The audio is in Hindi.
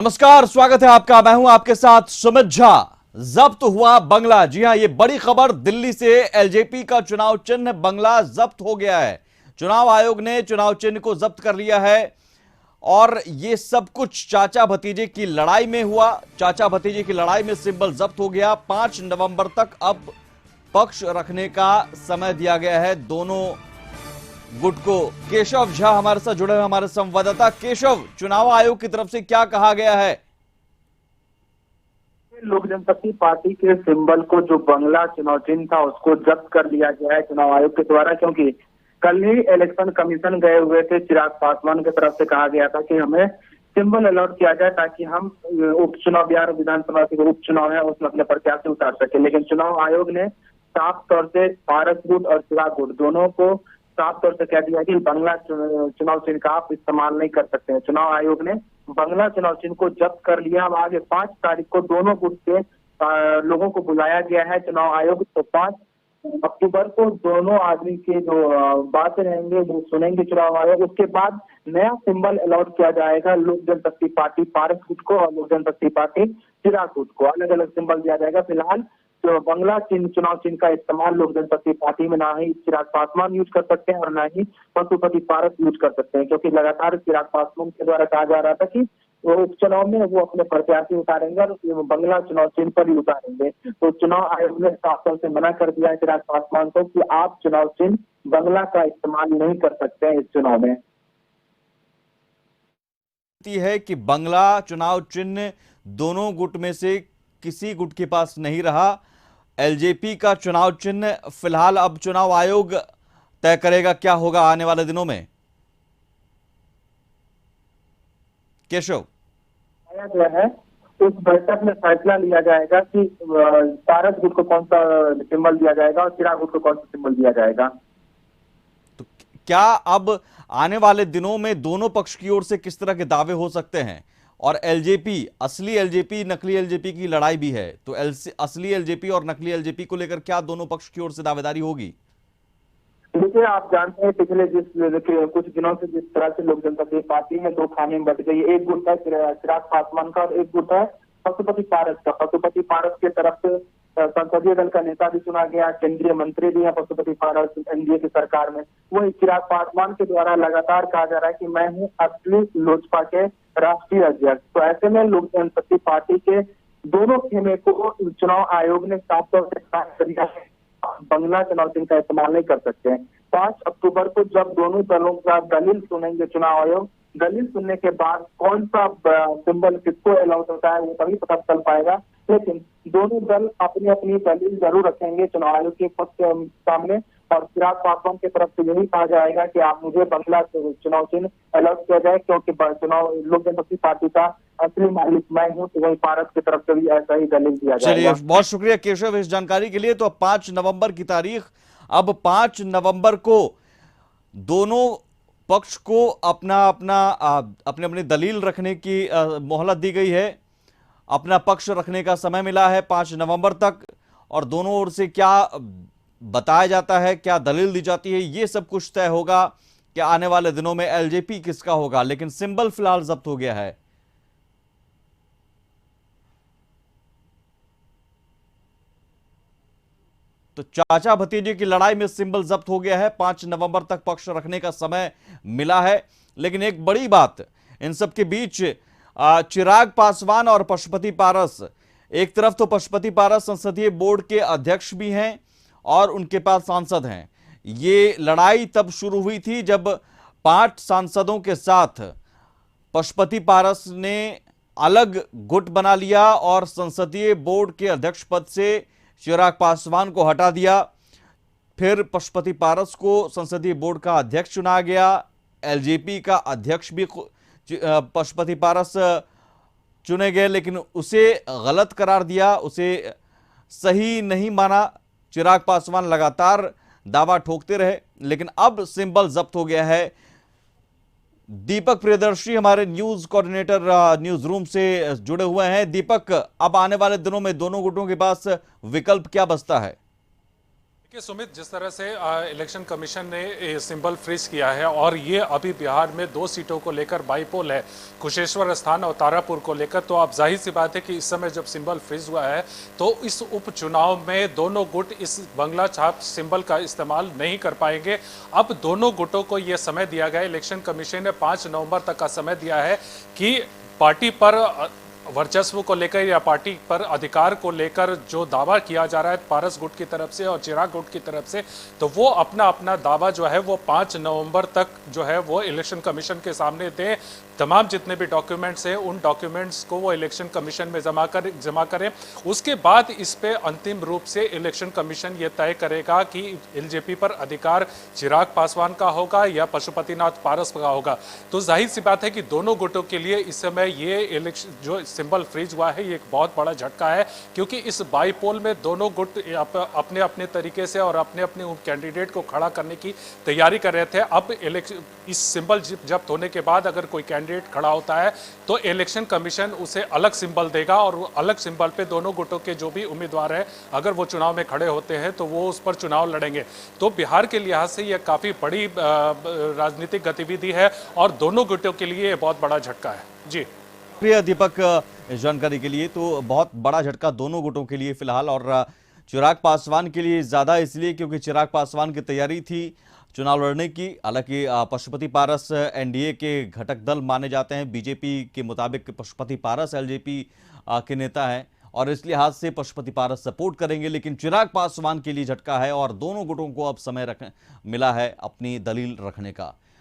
नमस्कार, स्वागत है आपका। मैं हूं आपके साथ सुमित झा। जब्त हुआ बंगला। जी हां, ये बड़ी खबर दिल्ली से। एलजेपी का चुनाव चिन्ह बंगला जब्त हो गया है। चुनाव आयोग ने चुनाव चिन्ह को जब्त कर लिया है और ये सब कुछ चाचा भतीजे की लड़ाई में हुआ। चाचा भतीजे की लड़ाई में सिंबल जब्त हो गया। 5 नवंबर तक अब पक्ष रखने का समय दिया गया है दोनों गुट को। केशव झा हमारे साथ जुड़े हुए, हमारे संवाददाता। केशव, चुनाव आयोग की तरफ से क्या कहा गया है? लोक जनशक्ति पार्टी के सिंबल को, जो बंगला चुनाव चिन्ह था, उसको जब्त कर लिया गया है चुनाव आयोग के द्वारा। क्योंकि कल ही इलेक्शन कमीशन गए हुए थे, चिराग पासवान की तरफ से कहा गया था कि हमें सिंबल अलॉट किया जाए ताकि हम उपचुनाव, बिहार विधानसभा के उपचुनाव है उसमें अपने प्रत्याशी उतार सके। लेकिन चुनाव आयोग ने साफ तौर से पारस गुट और चिराग गुट दोनों को साफ तौर से कह दिया कि बंगला चुनाव चिन्ह का आप इस्तेमाल नहीं कर सकते हैं। चुनाव आयोग ने बंगला चुनाव चिन्ह को जब्त कर लिया। अब आगे 5 तारीख को दोनों गुट के लोगों को बुलाया गया है चुनाव आयोग। तो 5 अक्टूबर को दोनों आदमी के जो बातें रहेंगे वो सुनेंगे चुनाव आयोग। उसके बाद नया सिंबल अलॉट किया जाएगा लोक जनशक्ति पार्टी पारस गुट को और लोक जनशक्ति पार्टी चिराग गुट को। अलग अलग सिंबल दिया जाएगा। फिलहाल तो बंगला चिन्ह, चुनाव चिन्ह का इस्तेमाल लोक जनशक्ति पार्टी में ना ही चिराग पासवान यूज कर सकते हैं और ना ही पशुपति पारस यूज कर सकते हैं। क्योंकि लगातार चिराग पासवान के द्वारा कहा जा रहा था कि वो उपचुनाव में वो अपने प्रत्याशी उतारेंगे और बंगला चुनाव चिन्ह पर ही उतारेंगे। तो चुनाव आयोग ने साफ तौर से मना कर दिया है चिराग पासवान को कि आप चुनाव चिन्ह बंगला का इस्तेमाल नहीं कर सकते हैं इस चुनाव में। है कि बंगला चुनाव चिन्ह दोनों गुट में से किसी गुट के पास नहीं रहा। एलजेपी का चुनाव चिन्ह फिलहाल अब चुनाव आयोग तय करेगा क्या होगा आने वाले दिनों में। केशव, आया गया है उस बैठक में फैसला लिया जाएगा कि पारस गुट को कौन सा सिंबल दिया जाएगा और चिराग गुट को कौन सा सिंबल दिया जाएगा। तो क्या अब आने वाले दिनों में दोनों पक्ष की ओर से किस तरह के दावे हो सकते हैं? और एलजेपी, असली एलजेपी, नकली एलजेपी की लड़ाई भी है, तो असली एलजेपी और नकली एलजेपी को लेकर क्या दोनों पक्ष की ओर से दावेदारी होगी? देखिए, आप जानते हैं पिछले कुछ दिनों से जिस तरह से लोक जनशक्ति पार्टी में 2 खाने में बट गई। एक गुट है चिराग पासवान का और एक गुट है पशुपति पारस का। पशुपति पारस की तरफ से संसदीय दल का नेता भी चुना गया, केंद्रीय मंत्री भी है पशुपति पारस एनडीए की सरकार में। वही चिराग पासवान के द्वारा लगातार कहा जा रहा है कि मैं हूँ असली लोजपा के राष्ट्रीय अध्यक्ष। तो ऐसे में लोक जनशक्ति पार्टी के दोनों खेमे को चुनाव आयोग ने साफ तौर से कहा कर दिया है, बंगला चुनाव चिन्ह का इस्तेमाल नहीं कर सकते हैं। 5 अक्टूबर को जब दोनों दलों का दलील सुनेंगे चुनाव आयोग, दलील सुनने के बाद कौन सा सिंबल किसको अलाउड होता है वो तभी पता चल पाएगा। लेकिन दोनों दल अपनी अपनी दलील जरूर रखेंगे चुनाव आयोग के सामने। और चिराग पासवान की तरफ से यही कहा जाएगा कि आप मुझे बंगला चुनाव चिन्ह अलॉट किया जाए, क्योंकि चुनाव लोक जनशक्ति पार्टी का असली मालिक मैं हूँ। तो वही भारत की तरफ से भी ऐसा ही दलील दिया जाएगा। चलिए, बहुत शुक्रिया केशव इस जानकारी के लिए। तो 5 नवंबर की तारीख, अब 5 नवंबर को दोनों पक्ष को अपने अपनी दलील रखने की मोहलत दी गई है। अपना पक्ष रखने का समय मिला है 5 नवंबर तक। और दोनों ओर से क्या बताया जाता है, क्या दलील दी जाती है, ये सब कुछ तय होगा कि आने वाले दिनों में एलजेपी किसका होगा। लेकिन सिंबल फिलहाल जब्त हो गया है। तो चाचा भतीजे की लड़ाई में सिंबल जब्त हो गया है। 5 नवंबर तक पक्ष रखने का समय मिला है। लेकिन एक बड़ी बात इन सब के बीच, चिराग पासवान और पशुपति पारस, एक तरफ तो पशुपति पारस संसदीय बोर्ड के अध्यक्ष भी हैं और उनके पास सांसद हैं। ये लड़ाई तब शुरू हुई थी जब 5 सांसदों के साथ पशुपति पारस ने अलग गुट बना लिया और संसदीय बोर्ड के अध्यक्ष पद से चिराग पासवान को हटा दिया। फिर पशुपति पारस को संसदीय बोर्ड का अध्यक्ष चुना गया। एलजेपी का अध्यक्ष भी पशुपति पारस चुने गए, लेकिन उसे गलत करार दिया, उसे सही नहीं माना। चिराग पासवान लगातार दावा ठोकते रहे। लेकिन अब सिंबल जब्त हो गया है। दीपक प्रियदर्शी हमारे न्यूज कोऑर्डिनेटर न्यूज रूम से जुड़े हुए हैं। दीपक, अब आने वाले दिनों में दोनों गुटों के पास विकल्प क्या बचता है? देखिए सुमित, जिस तरह से इलेक्शन कमीशन ने सिंबल फ्रीज किया है और ये अभी बिहार में 2 सीटों को लेकर बाईपोल है, कुशेश्वर स्थान और तारापुर को लेकर, तो अब जाहिर सी बात है कि इस समय जब सिंबल फ्रीज हुआ है तो इस उपचुनाव में दोनों गुट इस बंगला छाप सिंबल का इस्तेमाल नहीं कर पाएंगे। अब दोनों गुटों को यह समय दिया गया, इलेक्शन कमीशन ने 5 नवंबर तक का समय दिया है कि पार्टी पर वर्चस्व को लेकर या पार्टी पर अधिकार को लेकर जो दावा किया जा रहा है पारस गुट की तरफ से और चिराग गुट की तरफ से, तो वो अपना अपना दावा जो है वो 5 नवंबर तक जो है वो इलेक्शन कमीशन के सामने दें। तमाम जितने भी डॉक्यूमेंट्स हैं उन डॉक्यूमेंट्स को वो इलेक्शन कमीशन में जमा करें। उसके बाद इस पे अंतिम रूप से इलेक्शन कमीशन ये तय करेगा कि एलजेपी पर अधिकार चिराग पासवान का होगा या पशुपतिनाथ पारस का होगा। तो जाहिर सी बात है कि दोनों गुटों के लिए इस समय ये इलेक्शन जो सिंबल फ्रीज हुआ है ये एक बहुत बड़ा झटका है, क्योंकि इस बाईपोल में दोनों गुट अपने अपने तरीके से और अपने अपने उन कैंडिडेट को खड़ा करने की तैयारी कर रहे थे। अब इलेक्शन इस सिंबल जब्त होने के बाद अगर कोई कैंडिडेट खड़ा होता है तो इलेक्शन कमीशन उसे अलग सिंबल देगा और अलग सिंबल पे दोनों गुटों के जो भी उम्मीदवार हैं अगर वो चुनाव में खड़े होते हैं तो वो उस पर चुनाव लड़ेंगे। तो बिहार के लिहाज से यह काफी बड़ी राजनीतिक गतिविधि है और दोनों गुटों के लिए बहुत बड़ा झटका है। जी प्रिय दीपक, इस जानकारी के लिए। तो बहुत बड़ा झटका दोनों गुटों के लिए फिलहाल, और चिराग पासवान के लिए ज्यादा इसलिए क्योंकि चिराग पासवान की तैयारी थी चुनाव लड़ने की। हालांकि पशुपति पारस एनडीए के घटक दल माने जाते हैं, बीजेपी के मुताबिक पशुपति पारस एलजेपी के नेता हैं और इस लिहाज से पशुपति पारस सपोर्ट करेंगे। लेकिन चिराग पासवान के लिए झटका है और दोनों गुटों को अब समय मिला है अपनी दलील रखने का।